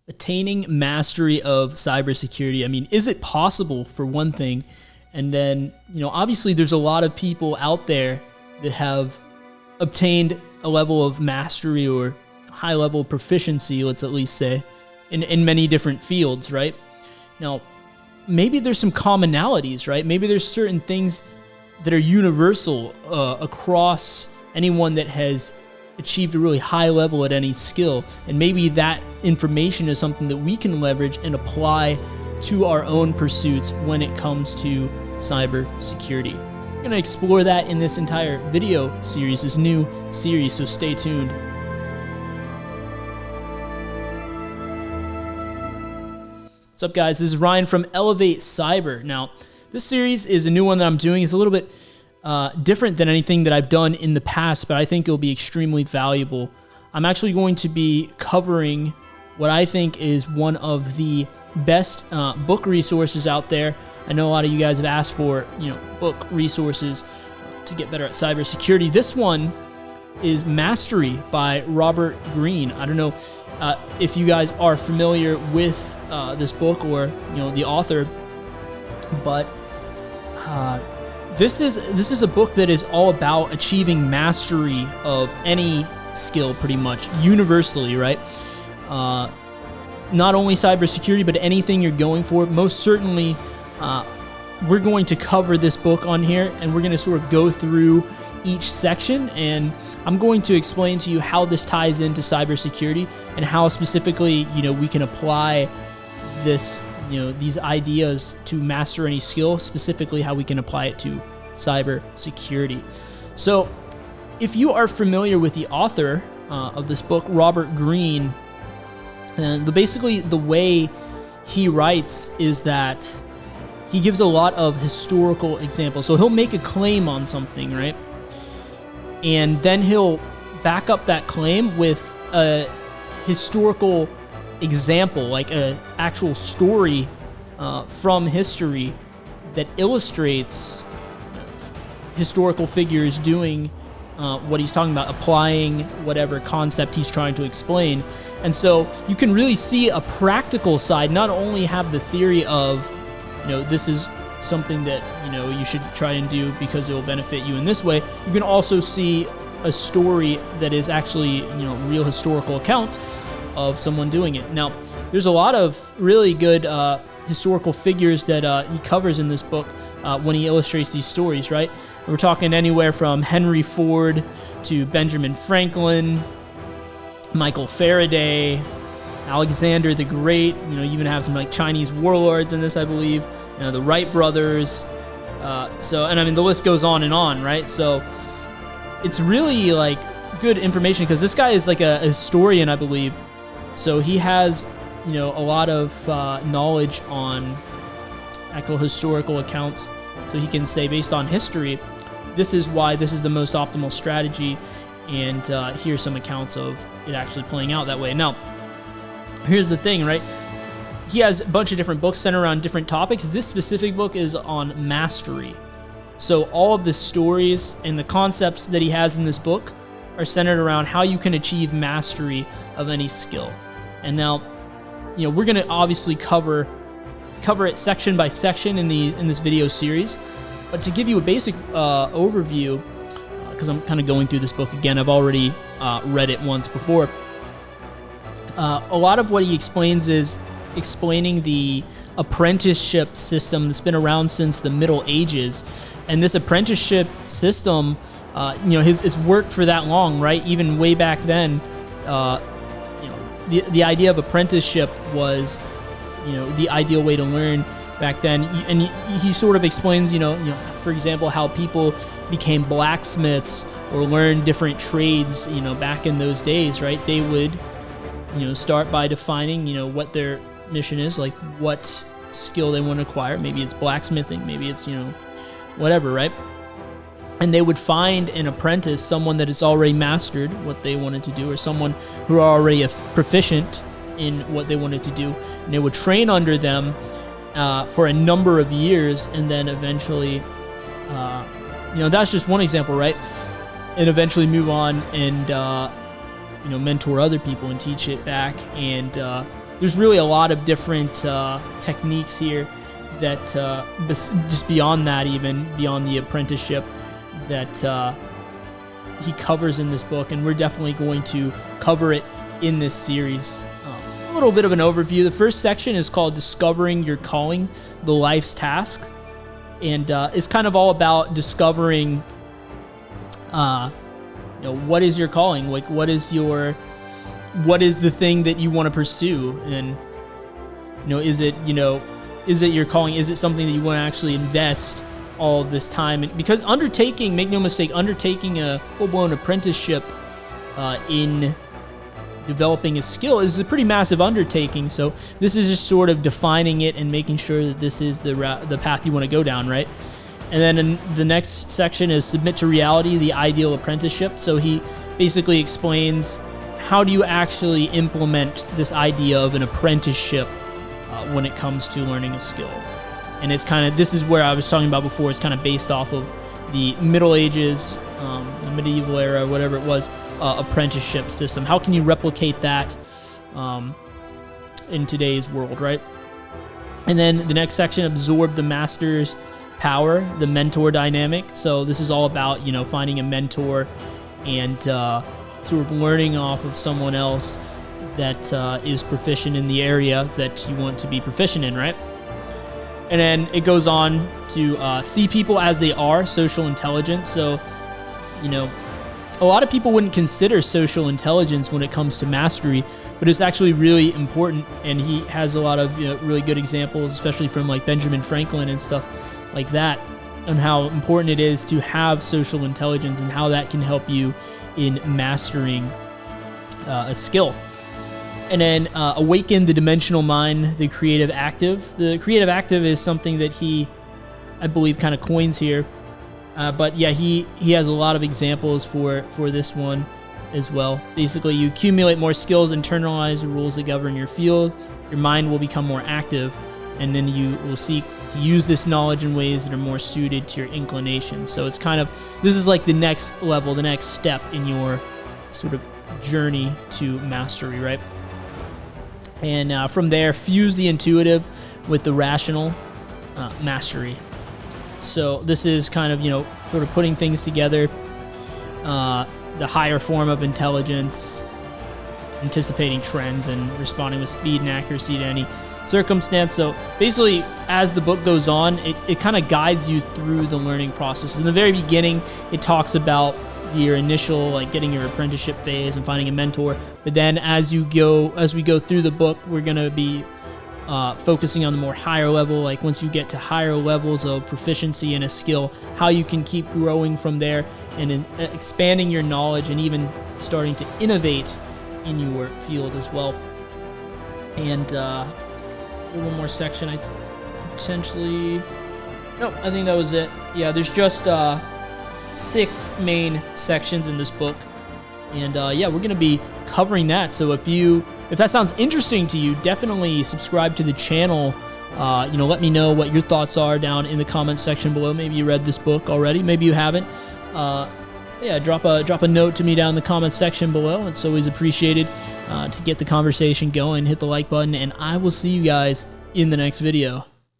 attaining mastery of cybersecurity. I mean, is it possible, for one thing? And then, obviously there's a lot of people out there that have obtained a level of mastery or high level of proficiency, let's at least say, in many different fields, right? Now, maybe there's some commonalities, right? Maybe there's certain things that are universal across anyone that has achieved a really high level at any skill. And maybe that information is something that we can leverage and apply to our own pursuits when it comes to cybersecurity. We're going to explore that in this entire video series, this new series, so stay tuned. What's up, guys? This is Ryan from Elevate Cyber. Now, this series is a new one that I'm doing. It's a little bit different than anything that I've done in the past, but I think it'll be extremely valuable. I'm actually going to be covering what I think is one of the best book resources out there. I know a lot of you guys have asked for, book resources to get better at cybersecurity. This one is Mastery by Robert Greene. I don't know if you guys are familiar with this book or the author, but this is a book that is all about achieving mastery of any skill, pretty much universally, right? Not only cybersecurity, but anything you're going for. Most certainly, we're going to cover this book on here, and we're going to sort of go through each section, and I'm going to explain to you how this ties into cybersecurity and how specifically, we can apply this, these ideas to master any skill, specifically how we can apply it to cybersecurity. So, if you are familiar with the author of this book, Robert Greene, and basically the way he writes is that he gives a lot of historical examples. So he'll make a claim on something, right? And then he'll back up that claim with a historical example, like an actual story from history that illustrates historical figures doing what he's talking about, applying whatever concept he's trying to explain. And so you can really see a practical side, not only have the theory of, this is something that, you should try and do because it will benefit you in this way. You can also see a story that is actually, real historical account of someone doing it. Now, there's a lot of really good historical figures that he covers in this book when he illustrates these stories, right? We're talking anywhere from Henry Ford to Benjamin Franklin, Michael Faraday, Alexander the Great. You even have some like Chinese warlords in this, I believe. The Wright brothers. The list goes on, right? So it's really like good information because this guy is like a historian, I believe. So he has, a lot of knowledge on actual historical accounts. So he can say, based on history, this is why this is the most optimal strategy, and here's some accounts of it actually playing out that way. Now, here's the thing, right? He has a bunch of different books centered around different topics. This specific book is on mastery. So all of the stories and the concepts that he has in this book are centered around how you can achieve mastery of any skill. And now, we're going to obviously cover it section by section in this video series. But to give you a basic overview, because I'm kind of going through this book again, I've already read it once before. A lot of what he explains is explaining the apprenticeship system that's been around since the Middle Ages. And this apprenticeship system, it's worked for that long, right? Even way back then, the idea of apprenticeship was, the ideal way to learn back then. And he sort of explains, for example, how people became blacksmiths or learned different trades, back in those days, right? They would, start by defining, what their mission is, like what skill they want to acquire. Maybe it's blacksmithing, maybe it's, whatever, right? And they would find an apprentice, someone that has already mastered what they wanted to do, or someone who are already proficient in what they wanted to do. And they would train under them for a number of years, and then eventually, that's just one example, right? And eventually move on and, mentor other people and teach it back. And there's really a lot of different techniques here that just beyond that, even beyond the apprenticeship, that he covers in this book, and we're definitely going to cover it in this series. A little bit of an overview. The first section is called Discovering Your Calling, the Life's Task, and it's kind of all about discovering what is your calling, like what is the thing that you want to pursue, and is it your calling? Is it something that you want to actually invest all of this time in? Because make no mistake, undertaking a full-blown apprenticeship in developing a skill is a pretty massive undertaking. So this is just sort of defining it and making sure that this is the path you want to go down, right? And then in the next section is Submit to Reality, the Ideal Apprenticeship. So he basically explains how do you actually implement this idea of an apprenticeship when it comes to learning a skill. And it's this is where I was talking about before, it's kind of based off of the Middle Ages, the medieval era, whatever it was, apprenticeship system. How can you replicate that in today's world, right? And then the next section, Absorb the Master's Power, the mentor dynamic. So this is all about, finding a mentor and sort of learning off of someone else that is proficient in the area that you want to be proficient in, right? And then it goes on to see people as they are, social intelligence. So, a lot of people wouldn't consider social intelligence when it comes to mastery, but it's actually really important. And he has a lot of really good examples, especially from like Benjamin Franklin and stuff like that, on how important it is to have social intelligence and how that can help you in mastering a skill. And then Awaken the Dimensional Mind, the Creative Active. The Creative Active is something that he, I believe, kind of coins here. But yeah, he has a lot of examples for this one as well. Basically, you accumulate more skills, internalize the rules that govern your field, your mind will become more active, and then you will seek to use this knowledge in ways that are more suited to your inclinations. So it's this is like the next level, the next step in your sort of journey to mastery, right? And from there, fuse the intuitive with the rational, mastery. So this is sort of putting things together, the higher form of intelligence, anticipating trends and responding with speed and accuracy to any circumstance. So basically, as the book goes on, it kind of guides you through the learning process. In the very beginning, it talks about your initial, getting your apprenticeship phase and finding a mentor. But then as we go through the book, we're going to be focusing on the more higher level, once you get to higher levels of proficiency in a skill, how you can keep growing from there and expanding your knowledge and even starting to innovate in your field as well. And one more section, I think that was it. Yeah, there's just 6 main sections in this book, and we're going to be covering that. So if that sounds interesting to you, definitely subscribe to the channel. Let me know what your thoughts are down in the comments section below. Maybe you read this book already, maybe you haven't. Drop a note to me down in the comments section below. It's always appreciated to get the conversation going. Hit the like button, and I will see you guys in the next video.